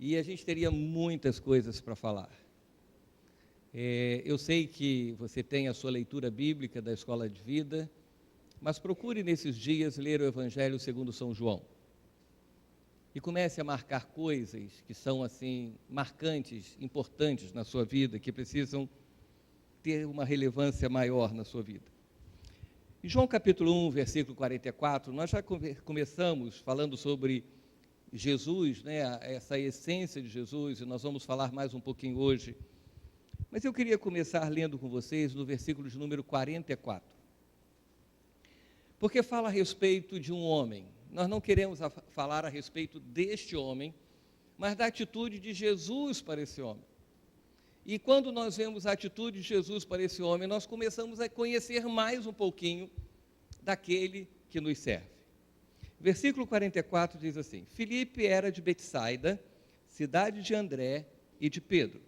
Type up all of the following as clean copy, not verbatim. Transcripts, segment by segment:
e a gente teria muitas coisas para falar. Eu sei que você tem a sua leitura bíblica da Escola de Vida, mas procure nesses dias ler o Evangelho segundo São João. E comece a marcar coisas que são assim marcantes, importantes na sua vida, que precisam ter uma relevância maior na sua vida. Em João capítulo 1, versículo 44, nós já começamos falando sobre Jesus, né, essa essência de Jesus, e nós vamos falar mais um pouquinho hoje. Mas eu queria começar lendo com vocês no versículo de número 44. Porque fala a respeito de um homem. Nós não queremos falar a respeito deste homem, mas da atitude de Jesus para esse homem. E quando nós vemos a atitude de Jesus para esse homem, nós começamos a conhecer mais um pouquinho daquele que nos serve. Versículo 44 diz assim: Filipe era de Betsaida, cidade de André e de Pedro.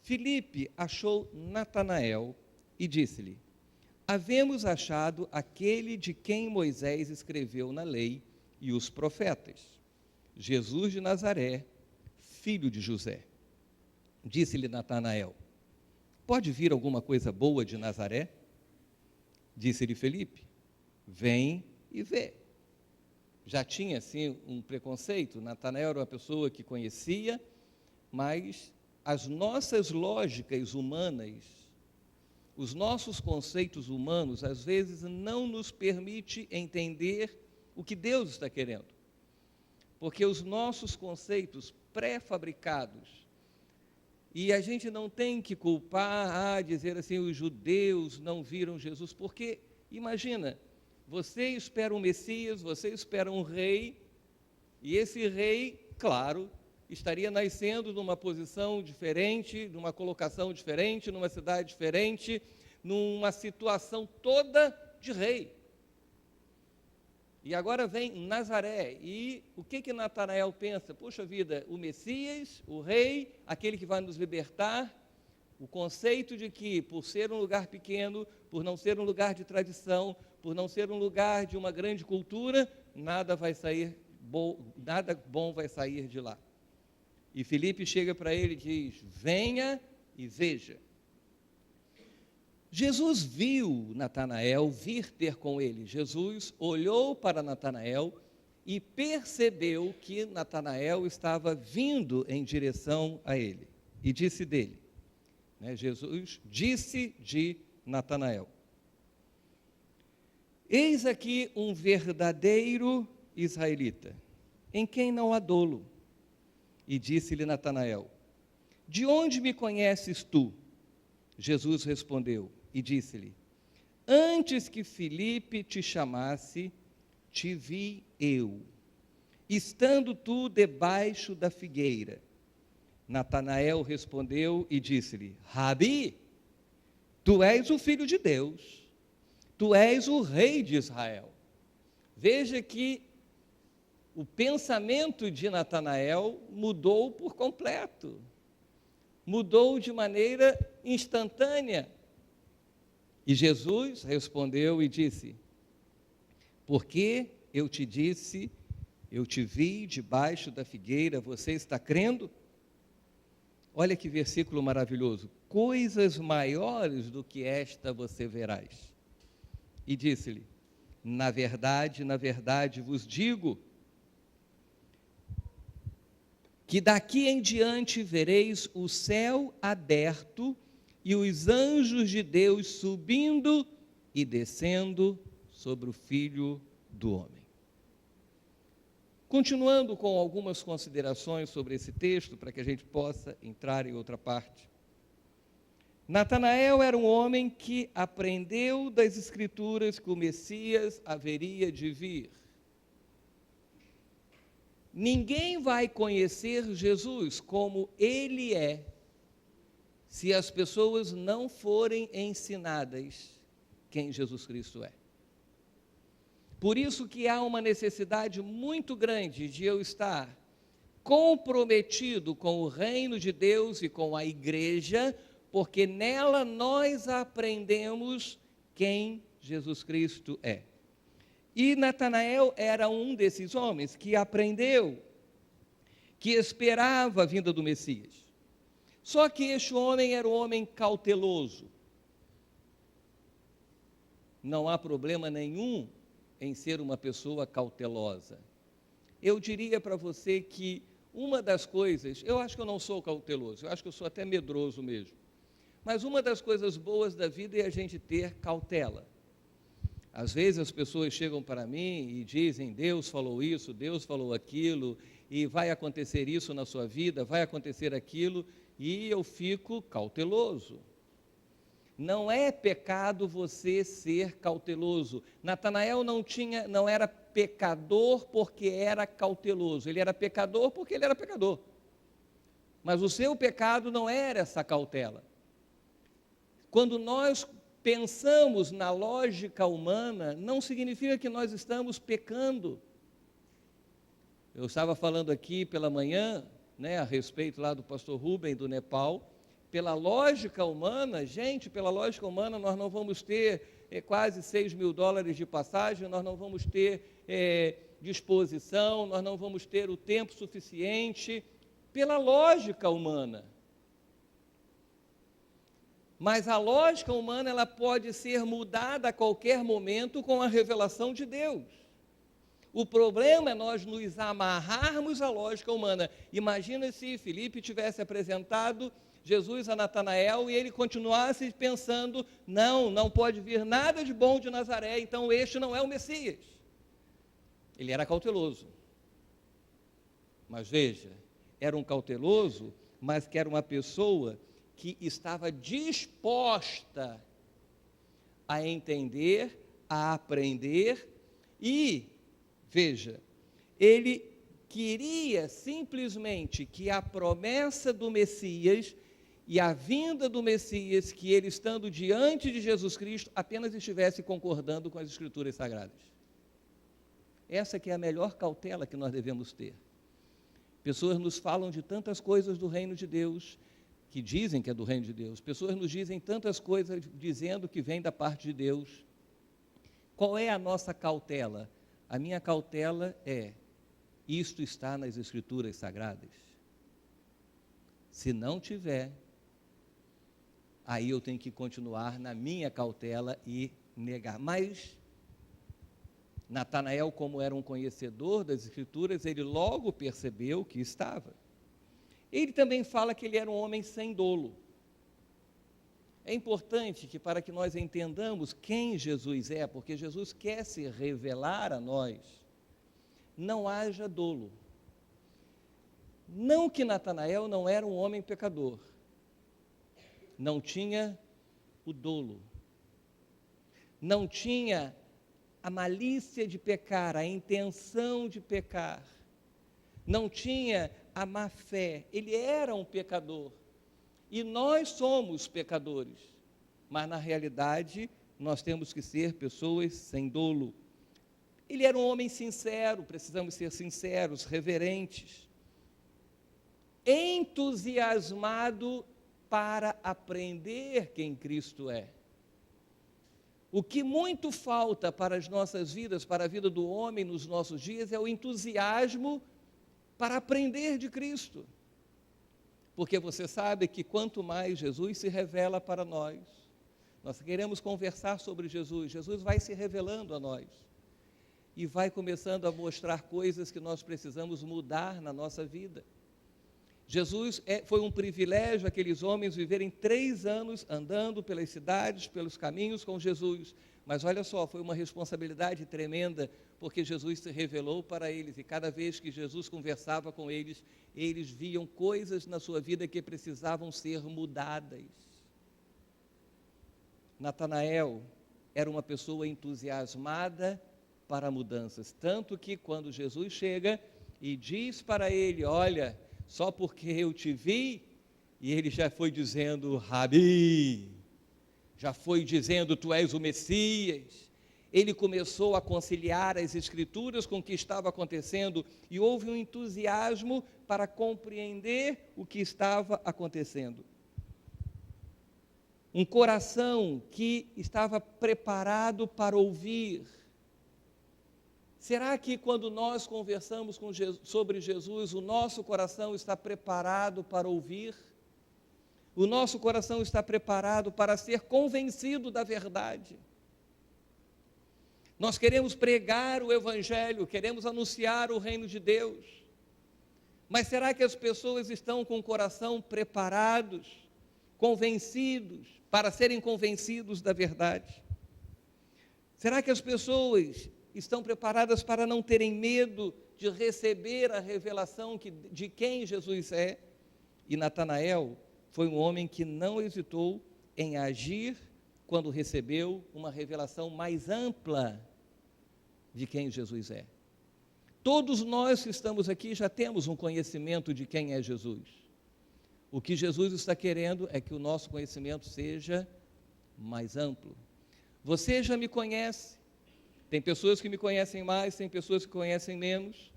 Filipe achou Natanael e disse-lhe: havemos achado aquele de quem Moisés escreveu na lei e os profetas, Jesus de Nazaré, filho de José. Disse-lhe Natanael: pode vir alguma coisa boa de Nazaré? Disse-lhe Filipe: vem e vê. Já tinha, assim, um preconceito. Natanael era uma pessoa que conhecia, mas as nossas lógicas humanas, os nossos conceitos humanos, às vezes, não nos permite entender o que Deus está querendo. Porque os nossos conceitos pré-fabricados, e a gente não tem que culpar, dizer assim, os judeus não viram Jesus, porque, imagina, você espera um Messias, você espera um rei, e esse rei, claro, estaria nascendo numa posição diferente, numa colocação diferente, numa cidade diferente, numa situação toda de rei. E agora vem Nazaré, e o que Natanael pensa? Puxa vida, o Messias, o rei, aquele que vai nos libertar, o conceito de que, por ser um lugar pequeno, por não ser um lugar de tradição, por não ser um lugar de uma grande cultura, nada bom vai sair de lá. E Filipe chega para ele e diz: venha e veja. Jesus viu Natanael vir ter com ele. Jesus olhou para Natanael e percebeu que Natanael estava vindo em direção a ele. E disse dele, Jesus disse de Natanael: eis aqui um verdadeiro israelita, em quem não há dolo. E disse-lhe Natanael: de onde me conheces tu? Jesus respondeu e disse-lhe: antes que Filipe te chamasse, te vi eu, estando tu debaixo da figueira. Natanael respondeu e disse-lhe: Rabi, tu és o Filho de Deus, tu és o Rei de Israel. Veja que o pensamento de Natanael mudou por completo, mudou de maneira instantânea. E Jesus respondeu e disse: porque eu te disse, eu te vi debaixo da figueira, você está crendo? Olha que versículo maravilhoso: coisas maiores do que esta você verás. E disse-lhe: na verdade vos digo, que daqui em diante vereis o céu aberto e os anjos de Deus subindo e descendo sobre o Filho do Homem. Continuando com algumas considerações sobre esse texto, para que a gente possa entrar em outra parte. Natanael era um homem que aprendeu das Escrituras que o Messias haveria de vir. Ninguém vai conhecer Jesus como ele é, se as pessoas não forem ensinadas quem Jesus Cristo é. Por isso que há uma necessidade muito grande de eu estar comprometido com o reino de Deus e com a igreja, porque nela nós aprendemos quem Jesus Cristo é. E Natanael era um desses homens que aprendeu. que esperava a vinda do Messias. Só que este homem era um homem cauteloso. Não há problema nenhum em ser uma pessoa cautelosa. Eu diria para você que uma das coisas, eu acho que eu não sou cauteloso, eu acho que eu sou até medroso mesmo, mas uma das coisas boas da vida é a gente ter cautela. Às vezes as pessoas chegam para mim e dizem, Deus falou isso, Deus falou aquilo, e vai acontecer isso na sua vida, vai acontecer aquilo, e eu fico cauteloso. Não é pecado você ser cauteloso. Natanael não era pecador porque era cauteloso, ele era pecador porque ele era pecador. Mas o seu pecado não era essa cautela. Quando nós pensamos na lógica humana, não significa que nós estamos pecando. Eu estava falando aqui pela manhã, a respeito lá do pastor Rubem do Nepal. Pela lógica humana, pela lógica humana, nós não vamos ter quase $6.000 de passagem, nós não vamos ter disposição, nós não vamos ter o tempo suficiente, pela lógica humana. Mas a lógica humana, ela pode ser mudada a qualquer momento com a revelação de Deus. O problema é nós nos amarrarmos à lógica humana. Imagina se Filipe tivesse apresentado Jesus a Natanael e ele continuasse pensando, não pode vir nada de bom de Nazaré, então este não é o Messias. Ele era cauteloso. Mas veja, era um cauteloso, mas que era uma pessoa que estava disposta a entender, a aprender e, veja, ele queria simplesmente que a promessa do Messias e a vinda do Messias, que ele estando diante de Jesus Cristo, apenas estivesse concordando com as Escrituras Sagradas. Essa que é a melhor cautela que nós devemos ter. Pessoas nos falam de tantas coisas do reino de Deus, que dizem que é do reino de Deus. Pessoas nos dizem tantas coisas dizendo que vem da parte de Deus. Qual é a nossa cautela? A minha cautela é, isto está nas Escrituras Sagradas? Se não tiver, aí eu tenho que continuar na minha cautela e negar. Mas Natanael, como era um conhecedor das Escrituras, ele logo percebeu que estava. Ele também fala que ele era um homem sem dolo. É importante que, para que nós entendamos quem Jesus é, porque Jesus quer se revelar a nós, não haja dolo. Não que Natanael não era um homem pecador, não tinha o dolo, não tinha a malícia de pecar, a intenção de pecar, não tinha a má fé, ele era um pecador, e nós somos pecadores, mas na realidade nós temos que ser pessoas sem dolo. Ele era um homem sincero, precisamos ser sinceros, reverentes, entusiasmado para aprender quem Cristo é. O que muito falta para as nossas vidas, para a vida do homem nos nossos dias, é o entusiasmo para aprender de Cristo. Porque você sabe que quanto mais Jesus se revela para nós, nós queremos conversar sobre Jesus, Jesus vai se revelando a nós e vai começando a mostrar coisas que nós precisamos mudar na nossa vida. Foi um privilégio aqueles homens viverem 3 anos andando pelas cidades, pelos caminhos com Jesus. Mas olha só, foi uma responsabilidade tremenda, porque Jesus se revelou para eles. E cada vez que Jesus conversava com eles, eles viam coisas na sua vida que precisavam ser mudadas. Natanael era uma pessoa entusiasmada para mudanças. Tanto que quando Jesus chega e diz para ele, olha, só porque eu te vi, e ele já foi dizendo, Rabi, já foi dizendo, tu és o Messias. Ele começou a conciliar as Escrituras com o que estava acontecendo, e houve um entusiasmo para compreender o que estava acontecendo. Um coração que estava preparado para ouvir. Será que quando nós conversamos sobre Jesus, o nosso coração está preparado para ouvir? O nosso coração está preparado para ser convencido da verdade? Nós queremos pregar o Evangelho, queremos anunciar o reino de Deus, mas será que as pessoas estão com o coração preparados, convencidos, para serem convencidos da verdade? Será que as pessoas estão preparadas para não terem medo de receber a revelação de quem Jesus é? E Natanael foi um homem que não hesitou em agir quando recebeu uma revelação mais ampla de quem Jesus é. Todos nós que estamos aqui já temos um conhecimento de quem é Jesus. O que Jesus está querendo é que o nosso conhecimento seja mais amplo. Você já me conhece, tem pessoas que me conhecem mais, tem pessoas que conhecem menos.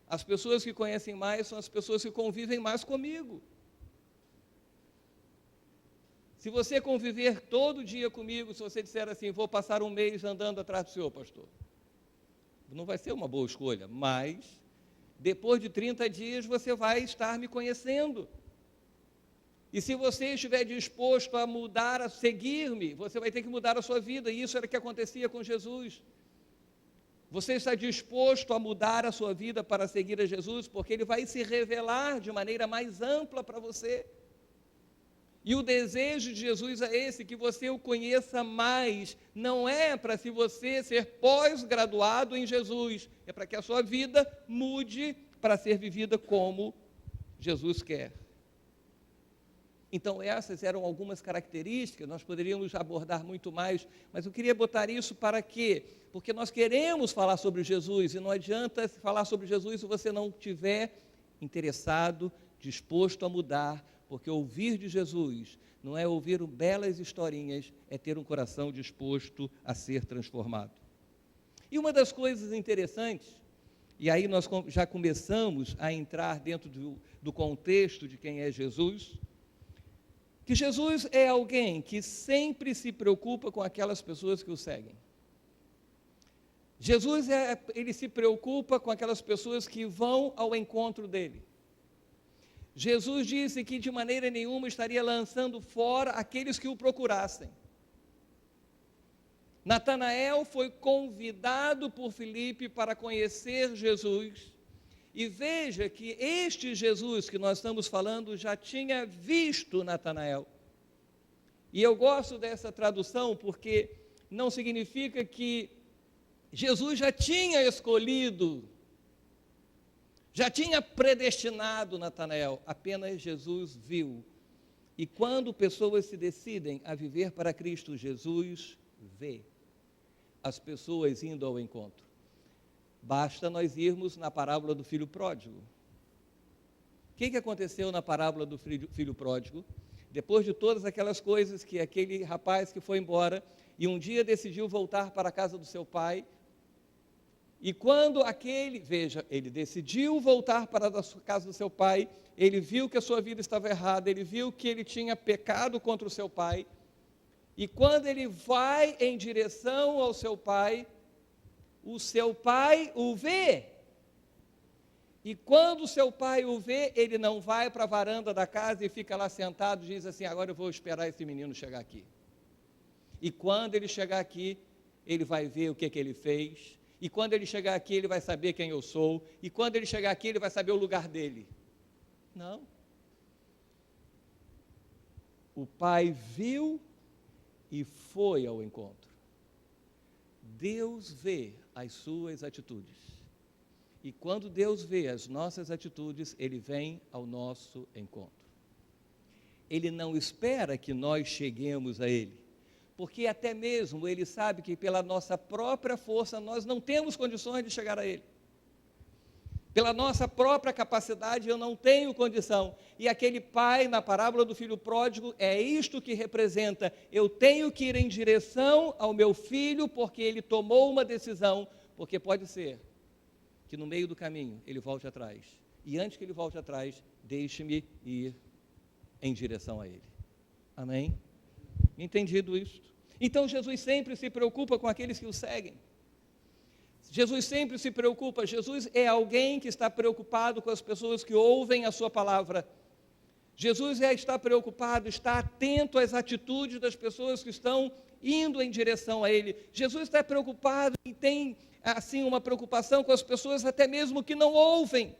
As pessoas que conhecem mais são as pessoas que convivem mais comigo. Se você conviver todo dia comigo, se você disser assim, vou passar um mês andando atrás do senhor, pastor, não vai ser uma boa escolha, mas depois de 30 dias você vai estar me conhecendo. E se você estiver disposto a mudar, a seguir-me, você vai ter que mudar a sua vida, e isso era o que acontecia com Jesus. Você está disposto a mudar a sua vida para seguir a Jesus, porque Ele vai se revelar de maneira mais ampla para você. E o desejo de Jesus é esse, que você o conheça mais. Não é para se você ser pós-graduado em Jesus, é para que a sua vida mude para ser vivida como Jesus quer. Então essas eram algumas características, nós poderíamos abordar muito mais, mas eu queria botar isso para quê? Porque nós queremos falar sobre Jesus, e não adianta falar sobre Jesus se você não estiver interessado, disposto a mudar, porque ouvir de Jesus não é ouvir belas historinhas, é ter um coração disposto a ser transformado. E uma das coisas interessantes, e aí nós já começamos a entrar dentro do contexto de quem é Jesus, que Jesus é alguém que sempre se preocupa com aquelas pessoas que o seguem. Jesus, ele se preocupa com aquelas pessoas que vão ao encontro dele. Jesus disse que de maneira nenhuma estaria lançando fora aqueles que o procurassem. Natanael foi convidado por Filipe para conhecer Jesus, e veja que este Jesus que nós estamos falando já tinha visto Natanael. E eu gosto dessa tradução porque não significa que Jesus já tinha escolhido, já tinha predestinado Natanael, apenas Jesus viu. E quando pessoas se decidem a viver para Cristo, Jesus vê as pessoas indo ao encontro. Basta nós irmos na parábola do filho pródigo. O que aconteceu na parábola do filho pródigo? Depois de todas aquelas coisas que aquele rapaz que foi embora e um dia decidiu voltar para a casa do seu pai, e quando ele decidiu voltar para a casa do seu pai, ele viu que a sua vida estava errada, ele viu que ele tinha pecado contra o seu pai, e quando ele vai em direção ao seu pai, o seu pai o vê. E quando o seu pai o vê, ele não vai para a varanda da casa e fica lá sentado e diz assim, agora eu vou esperar esse menino chegar aqui. E quando ele chegar aqui, ele vai ver o que ele fez. E quando ele chegar aqui, ele vai saber quem eu sou. E quando ele chegar aqui, ele vai saber o lugar dele. Não. O pai viu e foi ao encontro. Deus vê as suas atitudes. E quando Deus vê as nossas atitudes, Ele vem ao nosso encontro. Ele não espera que nós cheguemos a Ele, porque até mesmo Ele sabe que pela nossa própria força nós não temos condições de chegar a Ele. Pela nossa própria capacidade eu não tenho condição. E aquele pai na parábola do filho pródigo é isto que representa. Eu tenho que ir em direção ao meu filho porque ele tomou uma decisão, porque pode ser que no meio do caminho ele volte atrás. E antes que ele volte atrás, deixe-me ir em direção a ele. Amém? Entendido isso? Então Jesus sempre se preocupa com aqueles que o seguem. Jesus sempre se preocupa. Jesus é alguém que está preocupado com as pessoas que ouvem a sua palavra. Jesus está preocupado, está atento às atitudes das pessoas que estão indo em direção a Ele. Jesus está preocupado e tem, assim, uma preocupação com as pessoas até mesmo que não ouvem.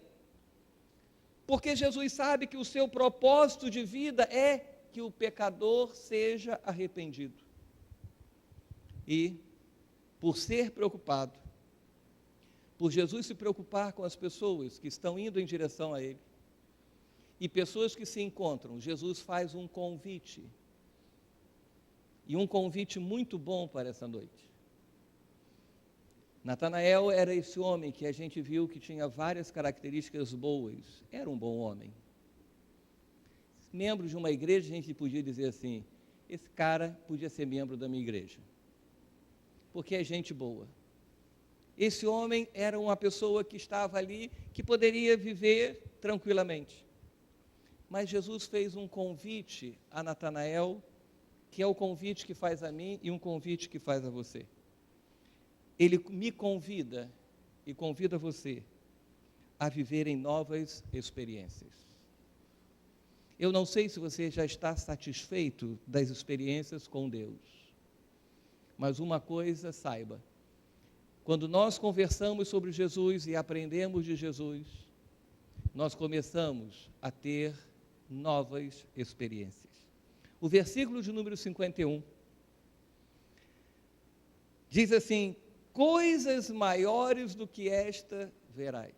Porque Jesus sabe que o seu propósito de vida é que o pecador seja arrependido. E, por ser preocupado, por Jesus se preocupar com as pessoas que estão indo em direção a Ele, e pessoas que se encontram, Jesus faz um convite, e um convite muito bom para essa noite. Natanael era esse homem que a gente viu que tinha várias características boas, era um bom homem. Membro de uma igreja, a gente podia dizer assim, esse cara podia ser membro da minha igreja, porque é gente boa. Esse homem era uma pessoa que estava ali, que poderia viver tranquilamente. Mas Jesus fez um convite a Natanael, que é o convite que faz a mim e um convite que faz a você. Ele me convida e convida você a viver em novas experiências. Eu não sei se você já está satisfeito das experiências com Deus, mas uma coisa saiba, quando nós conversamos sobre Jesus e aprendemos de Jesus, nós começamos a ter novas experiências. O versículo de número 51 diz assim: coisas maiores do que esta verás.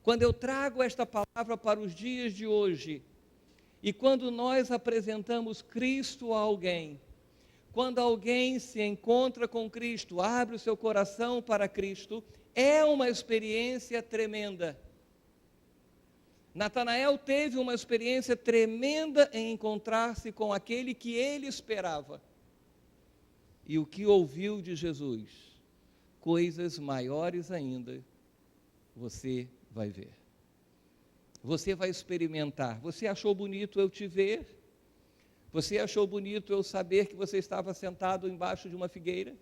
Quando eu trago esta palavra para os dias de hoje, e quando nós apresentamos Cristo a alguém, quando alguém se encontra com Cristo, abre o seu coração para Cristo, é uma experiência tremenda. Natanael teve uma experiência tremenda em encontrar-se com aquele que ele esperava. E o que ouviu de Jesus, coisas maiores ainda, você vai ver. Você vai experimentar. Você achou bonito eu te ver? Você achou bonito eu saber que você estava sentado embaixo de uma figueira?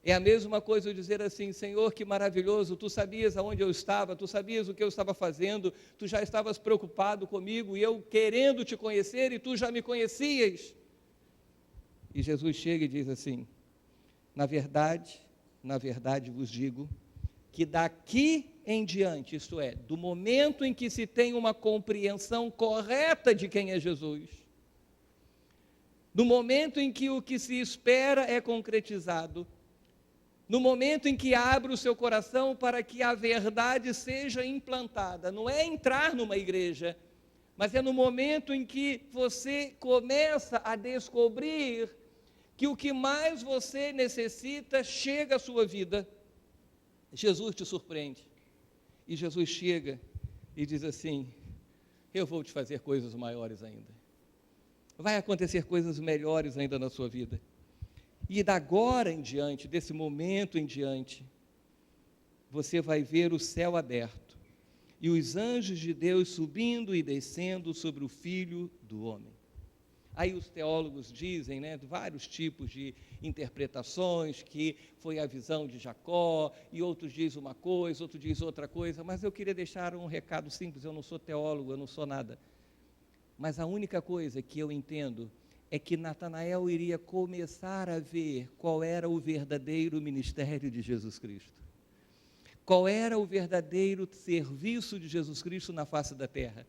É a mesma coisa eu dizer assim: Senhor, que maravilhoso, tu sabias aonde eu estava, tu sabias o que eu estava fazendo, tu já estavas preocupado comigo, e eu querendo te conhecer, e tu já me conhecias. E Jesus chega e diz assim: na verdade vos digo, que daqui em diante, isto é, do momento em que se tem uma compreensão correta de quem é Jesus, no momento em que o que se espera é concretizado, no momento em que abre o seu coração para que a verdade seja implantada, não é entrar numa igreja, mas é no momento em que você começa a descobrir que o que mais você necessita chega à sua vida, Jesus te surpreende. E Jesus chega e diz assim: eu vou te fazer coisas maiores ainda. Vai acontecer coisas melhores ainda na sua vida. E da agora em diante, desse momento em diante, você vai ver o céu aberto e os anjos de Deus subindo e descendo sobre o Filho do Homem. Aí os teólogos dizem, vários tipos de interpretações, que foi a visão de Jacó, e outros dizem uma coisa, outros dizem outra coisa, mas eu queria deixar um recado simples: eu não sou teólogo, eu não sou nada. Mas a única coisa que eu entendo é que Natanael iria começar a ver qual era o verdadeiro ministério de Jesus Cristo. Qual era o verdadeiro serviço de Jesus Cristo na face da terra.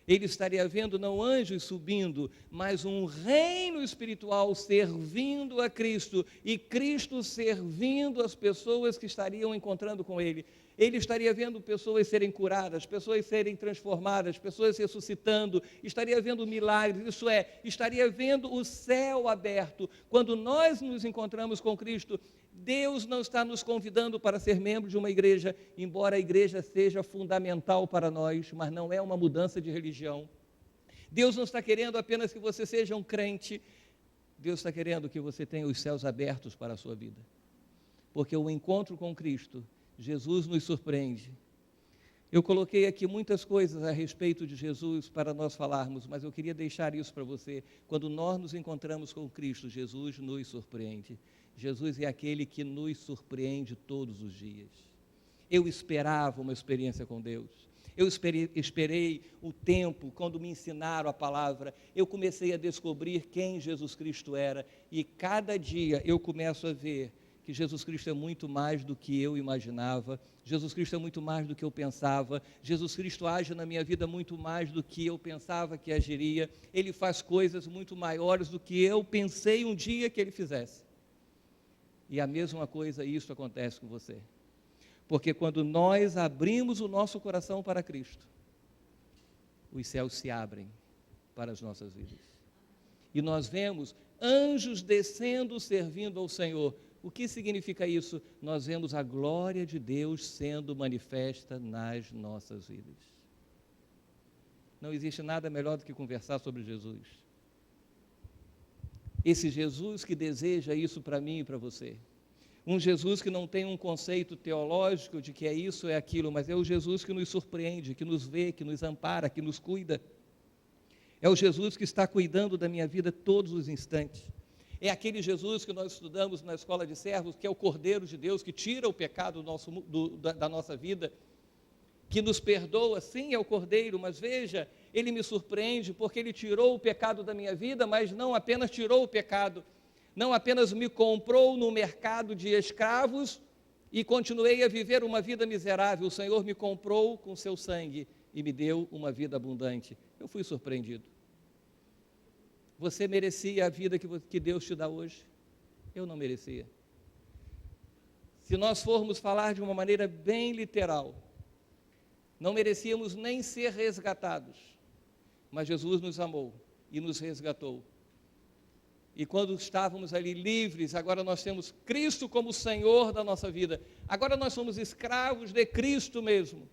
Ele estaria vendo não anjos subindo, mas um reino espiritual servindo a Cristo, e Cristo servindo as pessoas que estariam encontrando com Ele. Ele estaria vendo pessoas serem curadas, pessoas serem transformadas, pessoas ressuscitando, estaria vendo milagres, isso é, estaria vendo o céu aberto. Quando nós nos encontramos com Cristo, Deus não está nos convidando para ser membro de uma igreja, embora a igreja seja fundamental para nós, mas não é uma mudança de religião. Deus não está querendo apenas que você seja um crente, Deus está querendo que você tenha os céus abertos para a sua vida. Porque o encontro com Cristo, Jesus nos surpreende. Eu coloquei aqui muitas coisas a respeito de Jesus para nós falarmos, mas eu queria deixar isso para você. Quando nós nos encontramos com Cristo, Jesus nos surpreende. Jesus é aquele que nos surpreende todos os dias. Eu esperava uma experiência com Deus. Eu esperei o tempo, quando me ensinaram a palavra, eu comecei a descobrir quem Jesus Cristo era. E cada dia eu começo a ver que Jesus Cristo é muito mais do que eu imaginava, Jesus Cristo é muito mais do que eu pensava, Jesus Cristo age na minha vida muito mais do que eu pensava que agiria, Ele faz coisas muito maiores do que eu pensei um dia que Ele fizesse. E a mesma coisa, isso acontece com você. Porque quando nós abrimos o nosso coração para Cristo, os céus se abrem para as nossas vidas. E nós vemos anjos descendo, servindo ao Senhor. O que significa isso? Nós vemos a glória de Deus sendo manifesta nas nossas vidas. Não existe nada melhor do que conversar sobre Jesus. Esse Jesus que deseja isso para mim e para você. Um Jesus que não tem um conceito teológico de que é isso, é aquilo, mas é o Jesus que nos surpreende, que nos vê, que nos ampara, que nos cuida. É o Jesus que está cuidando da minha vida todos os instantes. É aquele Jesus que nós estudamos na escola de servos, que é o Cordeiro de Deus, que tira o pecado da nossa vida, que nos perdoa. Sim, é o Cordeiro, mas veja, Ele me surpreende porque Ele tirou o pecado da minha vida, mas não apenas tirou o pecado, não apenas me comprou no mercado de escravos e continuei a viver uma vida miserável. O Senhor me comprou com seu sangue e me deu uma vida abundante. Eu fui surpreendido. Você merecia a vida que Deus te dá hoje? Eu não merecia. Se nós formos falar de uma maneira bem literal, não merecíamos nem ser resgatados, mas Jesus nos amou e nos resgatou. E quando estávamos ali livres, agora nós temos Cristo como Senhor da nossa vida. Agora nós somos escravos de Cristo mesmo.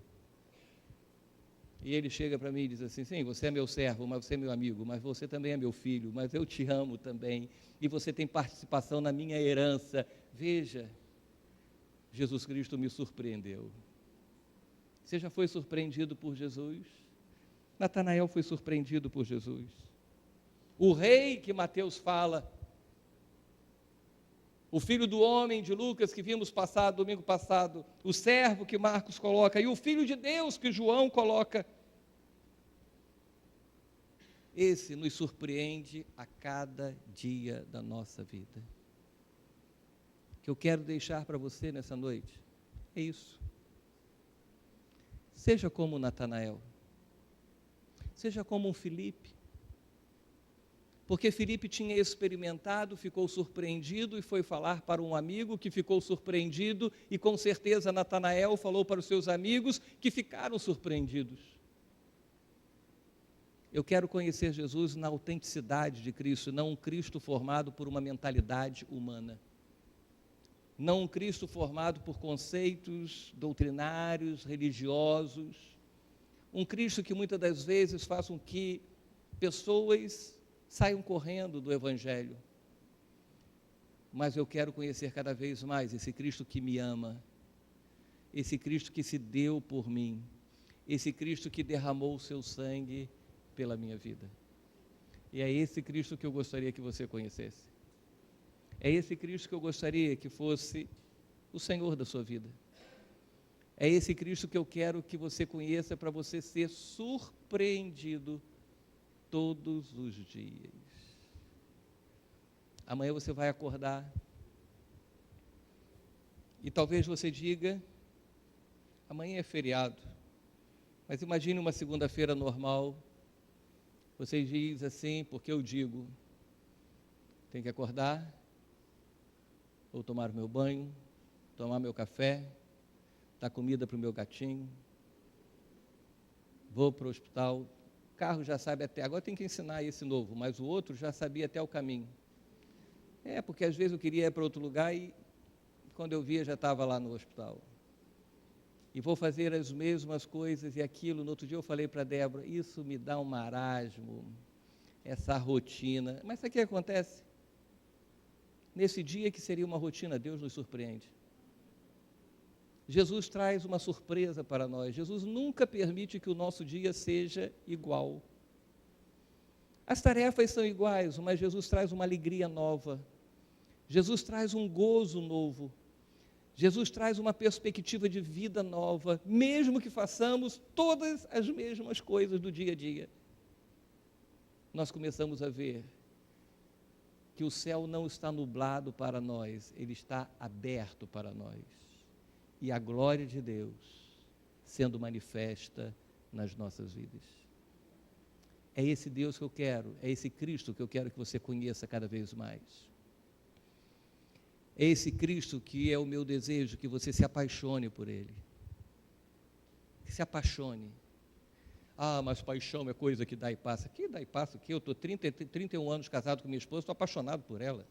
E Ele chega para mim e diz assim, sim, você é meu servo, mas você é meu amigo, mas você também é meu filho, mas eu te amo também, e você tem participação na minha herança. Veja, Jesus Cristo me surpreendeu. Você já foi surpreendido por Jesus? Natanael foi surpreendido por Jesus. O rei que Mateus fala, o filho do homem de Lucas que vimos domingo passado, o servo que Marcos coloca e o filho de Deus que João coloca. Esse nos surpreende a cada dia da nossa vida. O que eu quero deixar para você nessa noite é isso. Seja como Natanael, seja como um Filipe. Porque Filipe tinha experimentado, ficou surpreendido e foi falar para um amigo que ficou surpreendido e com certeza Natanael falou para os seus amigos que ficaram surpreendidos. Eu quero conhecer Jesus na autenticidade de Cristo, não um Cristo formado por uma mentalidade humana. Não um Cristo formado por conceitos doutrinários, religiosos. Um Cristo que muitas das vezes faz com que pessoas saiam correndo do Evangelho. Mas eu quero conhecer cada vez mais esse Cristo que me ama, esse Cristo que se deu por mim, esse Cristo que derramou o seu sangue pela minha vida. E é esse Cristo que eu gostaria que você conhecesse. É esse Cristo que eu gostaria que fosse o Senhor da sua vida. É esse Cristo que eu quero que você conheça para você ser surpreendido todos os dias. Amanhã você vai acordar e talvez você diga, amanhã é feriado, mas imagine uma segunda-feira normal, você diz assim, porque eu digo, tem que acordar, vou tomar o meu banho, tomar meu café, dar comida para o meu gatinho, vou para o hospital. O carro já sabe até, agora tem que ensinar esse novo, mas o outro já sabia até o caminho. Porque às vezes eu queria ir para outro lugar e quando eu via já estava lá no hospital. E vou fazer as mesmas coisas e aquilo. No outro dia eu falei para a Débora, isso me dá um marasmo, essa rotina. Mas sabe o que acontece? Nesse dia que seria uma rotina, Deus nos surpreende. Jesus traz uma surpresa para nós. Jesus nunca permite que o nosso dia seja igual. As tarefas são iguais, mas Jesus traz uma alegria nova. Jesus traz um gozo novo. Jesus traz uma perspectiva de vida nova, mesmo que façamos todas as mesmas coisas do dia a dia. Nós começamos a ver que o céu não está nublado para nós, ele está aberto para nós. E a glória de Deus sendo manifesta nas nossas vidas. É esse Deus que eu quero, é esse Cristo que eu quero que você conheça cada vez mais. É esse Cristo que é o meu desejo, que você se apaixone por Ele. Que se apaixone. Ah, mas paixão é coisa que dá e passa. Que dá e passa? Que eu estou 31 anos casado com minha esposa, estou apaixonado por ela.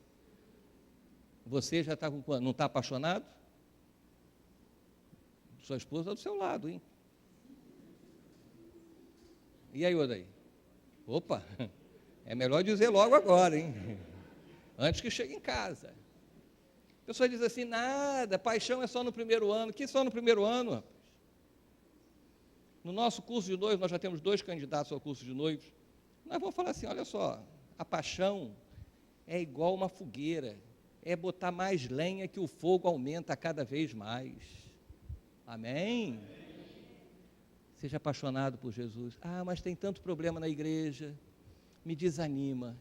Você já está com quanto? Não está apaixonado? Sua esposa está do seu lado, hein? E aí, Odaí? Opa, é melhor dizer logo agora, hein? Antes que chegue em casa. A pessoa diz assim, nada, paixão é só no primeiro ano. Que só no primeiro ano, rapaz? No nosso curso de noivos, nós já temos 2 candidatos ao curso de noivos. Nós vamos falar assim, olha só, a paixão é igual uma fogueira, é botar mais lenha que o fogo aumenta cada vez mais. Amém? Seja apaixonado por Jesus. Ah, mas tem tanto problema na igreja, me desanima.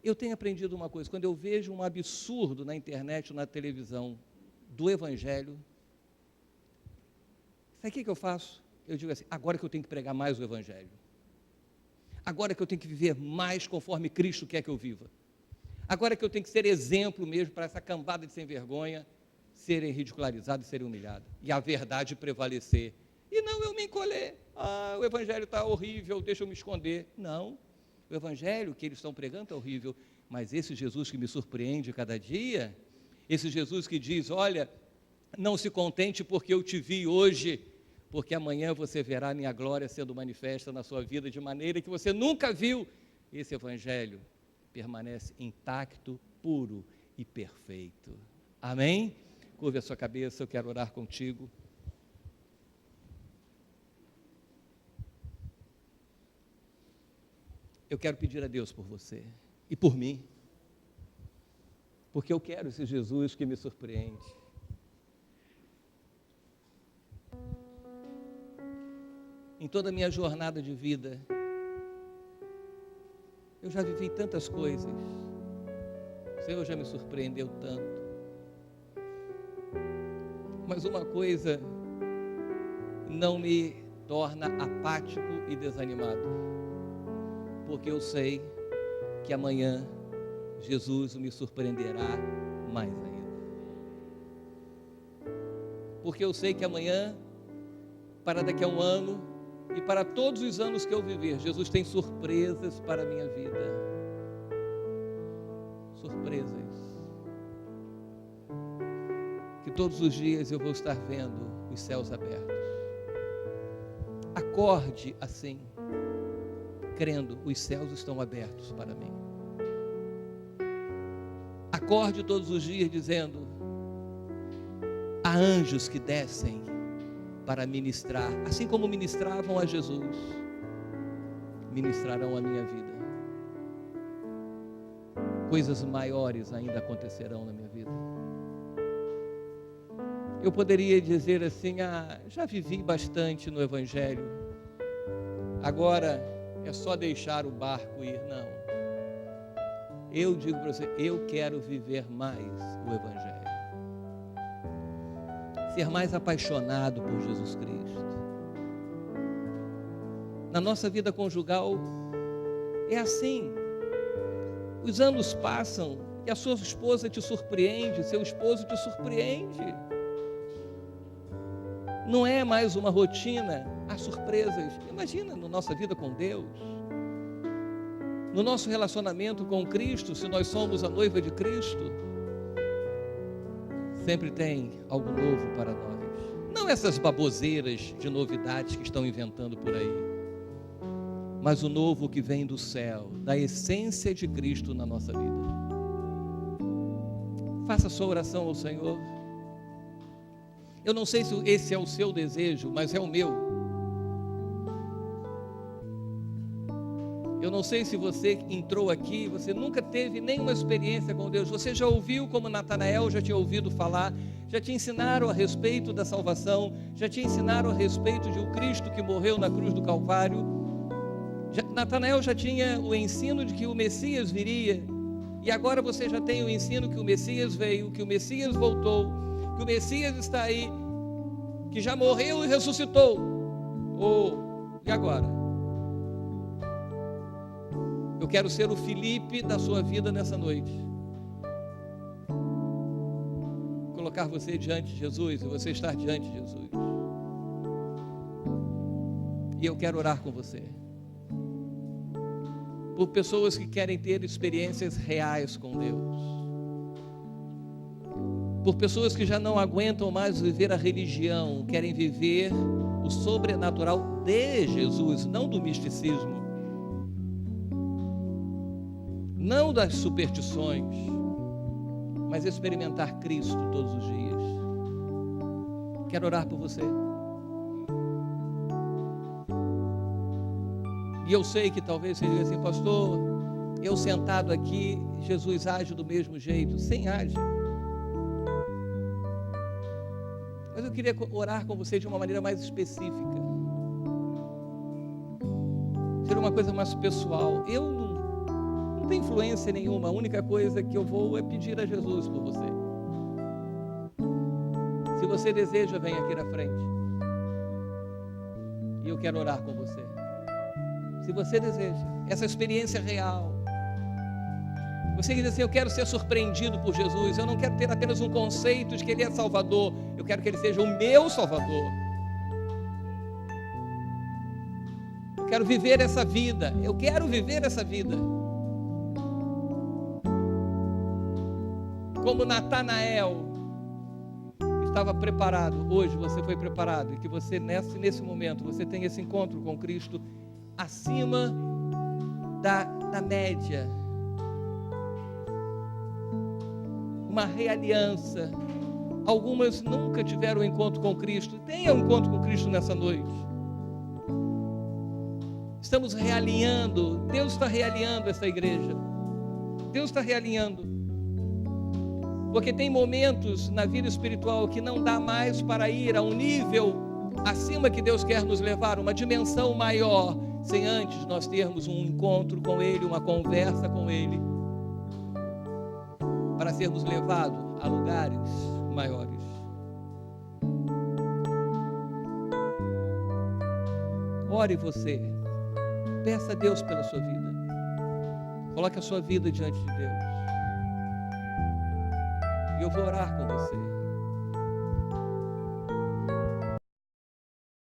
Eu tenho aprendido uma coisa, quando eu vejo um absurdo na internet ou na televisão do Evangelho, sabe o que eu faço? Eu digo assim, agora que eu tenho que pregar mais o Evangelho. Agora que eu tenho que viver mais conforme Cristo quer que eu viva. Agora que eu tenho que ser exemplo mesmo para essa cambada de sem vergonha serem ridicularizados e serem humilhados. E a verdade prevalecer. E não eu me encolher. Ah, o Evangelho está horrível, deixa eu me esconder. Não. O Evangelho que eles estão pregando é horrível, mas esse Jesus que me surpreende cada dia, esse Jesus que diz, olha, não se contente porque eu te vi hoje, porque amanhã você verá a minha glória sendo manifesta na sua vida de maneira que você nunca viu. Esse Evangelho permanece intacto, puro e perfeito. Amém? Curve a sua cabeça, eu quero orar contigo. Eu quero pedir a Deus por você e por mim, porque eu quero esse Jesus que me surpreende. Em toda a minha jornada de vida, eu já vivi tantas coisas, o Senhor já me surpreendeu tanto, mas uma coisa não me torna apático e desanimado, porque eu sei que amanhã Jesus me surpreenderá mais ainda. Porque eu sei que amanhã, para daqui a um ano e para todos os anos que eu viver, Jesus tem surpresas para a minha vida. Surpresas. Que todos os dias eu vou estar vendo os céus abertos. Acorde assim, crendo, os céus estão abertos para mim. Acorde todos os dias dizendo, há anjos que descem para ministrar, assim como ministravam a Jesus, ministrarão a minha vida. Coisas maiores ainda acontecerão na minha vida. Eu poderia dizer assim, já vivi bastante no Evangelho, agora é só deixar o barco ir. Não. Eu digo para você, eu quero viver mais o Evangelho. Ser mais apaixonado por Jesus Cristo. Na nossa vida conjugal, é assim. Os anos passam e a sua esposa te surpreende, seu esposo te surpreende. Não é mais uma rotina, há surpresas. Imagina na nossa vida com Deus, no nosso relacionamento com Cristo, se nós somos a noiva de Cristo, sempre tem algo novo para nós. Não essas baboseiras de novidades que estão inventando por aí, mas o novo que vem do céu, da essência de Cristo na nossa vida. Faça a sua oração ao Senhor. Eu não sei se esse é o seu desejo, mas é o meu. Eu não sei se você entrou aqui, você nunca teve nenhuma experiência com Deus. Você já ouviu, como Natanael já tinha ouvido falar, já te ensinaram a respeito da salvação, já te ensinaram a respeito de um Cristo que morreu na cruz do Calvário. Natanael já tinha o ensino de que o Messias viria, e agora você já tem o ensino que o Messias veio, que o Messias voltou, que o Messias está aí, que já morreu e ressuscitou. E agora? Eu quero ser o Filipe da sua vida nessa noite. Colocar você diante de Jesus e você estar diante de Jesus. E eu quero orar com você. Por pessoas que querem ter experiências reais com Deus. Por pessoas que já não aguentam mais viver a religião, querem viver o sobrenatural de Jesus, não do misticismo. Não das superstições, mas experimentar Cristo todos os dias. Quero orar por você. E eu sei que talvez você diga assim, pastor, eu sentado aqui, Jesus age do mesmo jeito. Sim, age. Mas eu queria orar com você de uma maneira mais específica. Ser uma coisa mais pessoal. Eu não tem influência nenhuma, a única coisa que eu vou é pedir a Jesus por você. Se você deseja, vem aqui na frente. E eu quero orar com você. Se você deseja, essa experiência real. Você diz assim, eu quero ser surpreendido por Jesus, eu não quero ter apenas um conceito de que Ele é Salvador, eu quero que Ele seja o meu Salvador. Eu quero viver essa vida, eu quero viver essa vida. Como Natanael estava preparado, hoje você foi preparado, e que você nesse momento, você tem esse encontro com Cristo acima da média, uma realiança. Algumas nunca tiveram um encontro com Cristo. Tenha um encontro com Cristo nessa noite. Estamos realinhando, Deus está realinhando essa igreja, Deus está realinhando. Porque tem momentos na vida espiritual que não dá mais para ir a um nível acima que Deus quer nos levar, uma dimensão maior, sem antes nós termos um encontro com Ele, uma conversa com Ele, para sermos levados a lugares maiores. Ore você, peça a Deus pela sua vida, coloque a sua vida diante de Deus. E eu vou orar com você.